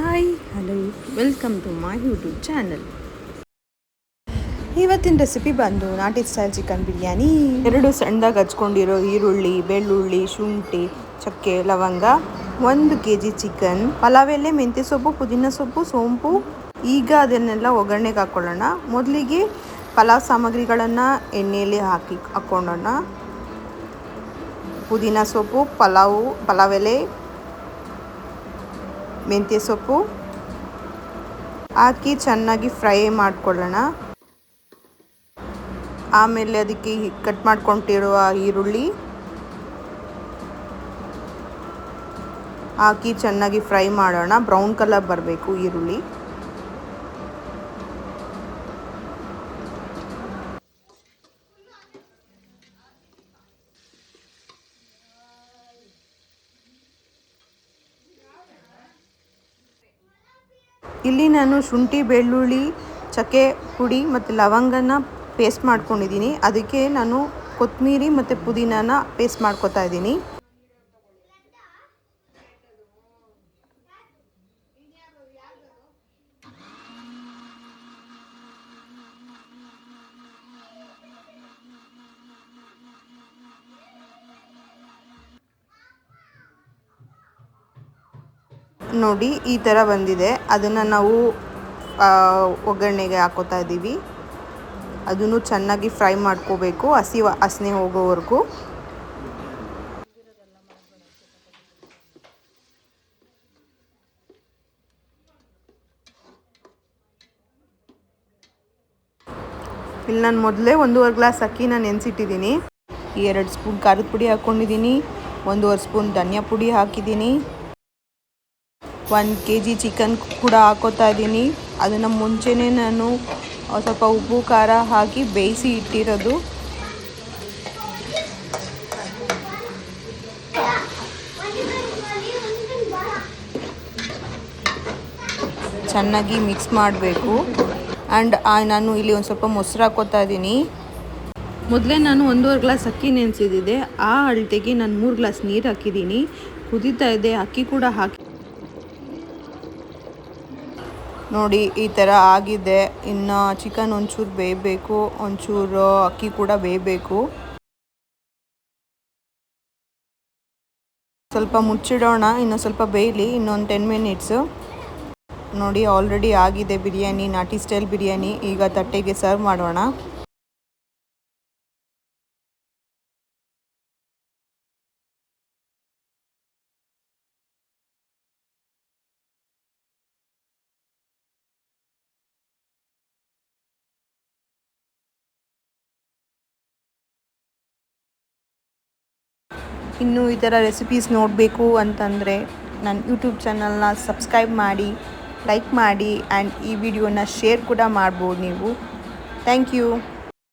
Hi hello welcome to my YouTube channel. ಇವತ್ತಿನ recipe ಬಂದು ನಾಟಿ ಸ್ಟೈಲ್ ಚಿಕನ್ ಬಿರಿಯಾನಿ. 2 ಸಣ್ಣದಾಗಿ ಹಚ್ಕೊಂಡಿರೋ ಈರುಳ್ಳಿ, ಬೆಳ್ಳುಳ್ಳಿ, ಶುಂಠಿ, ಚಕ್ಕೆ, ಲವಂಗ, 1 kg ಚಿಕನ್, ಪಲಾವ್ ಎಲೆ, ಮೆಂತ್ಯ ಸೊಪ್ಪು, ಪುದೀನ ಸೊಪ್ಪು, ಸೋಂಪು. ಈಗ ಅದನ್ನೆಲ್ಲ ಒಗ್ಗರಣೆಗೆ ಹಾಕ್ಕೊಳ್ಳೋಣ. ಮೊದಲಿಗೆ ಪಲಾವ್ ಸಾಮಗ್ರಿಗಳನ್ನು ಎಣ್ಣೆಯಲ್ಲಿ ಹಾಕ್ಕೊಳ್ಳೋಣ. ಪುದೀನ ಸೊಪ್ಪು, ಪಲಾವ್ ಎಲೆ, ಮೆಂತ್ಯ ಸೊಪ್ಪು ಹಾಕಿ ಚೆನ್ನಾಗಿ ಫ್ರೈ ಮಾಡ್ಕೊಳ್ಳೋಣ. ಆಮೇಲೆ ಅದಕ್ಕೆ ಕಟ್ ಮಾಡ್ಕೊಂಡಿರುವ ಈರುಳ್ಳಿ ಹಾಕಿ ಚೆನ್ನಾಗಿ ಫ್ರೈ ಮಾಡೋಣ. ಬ್ರೌನ್ ಕಲರ್ ಬರಬೇಕು ಈರುಳ್ಳಿ. ಇಲ್ಲಿ ನಾನು ಶುಂಠಿ, ಬೆಳ್ಳುಳ್ಳಿ, ಚಕ್ಕೆ ಪುಡಿ ಮತ್ತು ಲವಂಗನ ಪೇಸ್ಟ್ ಮಾಡ್ಕೊಂಡಿದ್ದೀನಿ. ಅದಕ್ಕೆ ನಾನು ಕೊತ್ತಂಬರಿ ಮತ್ತು ಪುದೀನಾನ ಪೇಸ್ಟ್ ಮಾಡ್ಕೊತಾ ಇದ್ದೀನಿ. ನೋಡಿ ಈ ಥರ ಬಂದಿದೆ. ಅದನ್ನು ನಾವು ಒಗ್ಗರಣೆಗೆ ಹಾಕೋತಾ ಇದ್ದೀವಿ. ಅದನ್ನು ಚೆನ್ನಾಗಿ ಫ್ರೈ ಮಾಡ್ಕೋಬೇಕು, ಹಸಿ ವಾಸನೆ ಹೋಗೋವರೆಗೂ. ಇಲ್ಲಿ ನಾನು ಮೊದಲೇ 1.5 ಗ್ಲಾಸ್ ಅಕ್ಕಿನ ನೆನೆಸಿಟ್ಟಿದ್ದೀನಿ. 2 ಸ್ಪೂನ್ ಖಾರದ ಪುಡಿ ಹಾಕ್ಕೊಂಡಿದ್ದೀನಿ. 1.5 ಸ್ಪೂನ್ ಧನಿಯಾ ಪುಡಿ ಹಾಕಿದ್ದೀನಿ. 1 kg ಚಿಕನ್ ಕೂಡ ಹಾಕೋತಾ ಇದ್ದೀನಿ. ಅದನ್ನು ಮುಂಚೆನೇ ನಾನು ಸ್ವಲ್ಪ ಉಪ್ಪು ಖಾರ ಹಾಕಿ ಬೇಯಿಸಿ ಇಟ್ಟಿರೋದು. ಚೆನ್ನಾಗಿ ಮಿಕ್ಸ್ ಮಾಡಬೇಕು. ಆ್ಯಂಡ್ ನಾನು ಇಲ್ಲಿ ಒಂದು ಸ್ವಲ್ಪ ಮೊಸರು ಹಾಕೋತಾ ಇದ್ದೀನಿ. ಮೊದಲೇ ನಾನು 1.5 ಗ್ಲಾಸ್ ಅಕ್ಕಿ ನೆನೆಸಿದ್ದೆ. ಆ ಅಳತೆಗೆ ನಾನು 3 ಗ್ಲಾಸ್ ನೀರು ಹಾಕಿದ್ದೀನಿ. ಕುದೀತಾ ಇದೆ. ಅಕ್ಕಿ ಕೂಡ ಹಾಕಿ ನೋಡಿ ಈ ಥರ ಆಗಿದೆ. ಇನ್ನು ಚಿಕನ್ ಒಂಚೂರು ಬೇಯಬೇಕು, ಒಂಚೂರು ಅಕ್ಕಿ ಕೂಡ ಬೇಯಬೇಕು. ಸ್ವಲ್ಪ ಮುಚ್ಚಿಡೋಣ, ಇನ್ನೂ ಸ್ವಲ್ಪ ಬೇಯಲಿ, ಇನ್ನೊಂದು 10 ಮಿನಿಟ್ಸು. ನೋಡಿ ಆಲ್ರೆಡಿ ಆಗಿದೆ ಬಿರಿಯಾನಿ, ನಾಟಿ ಸ್ಟೈಲ್ ಬಿರಿಯಾನಿ. ಈಗ ತಟ್ಟೆಗೆ ಸರ್ವ್ ಮಾಡೋಣ. ಇನ್ನೂ ಈ ಥರ ರೆಸಿಪೀಸ್ ನೋಡಬೇಕು ಅಂತಂದರೆ ನನ್ನ ಯೂಟ್ಯೂಬ್ ಚಾನಲ್ನ ಸಬ್ಸ್ಕ್ರೈಬ್ ಮಾಡಿ, ಲೈಕ್ ಮಾಡಿ, ಆ್ಯಂಡ್ ಈ ವಿಡಿಯೋನ ಶೇರ್ ಕೂಡ ಮಾಡ್ಬೋದು ನೀವು. Thank you.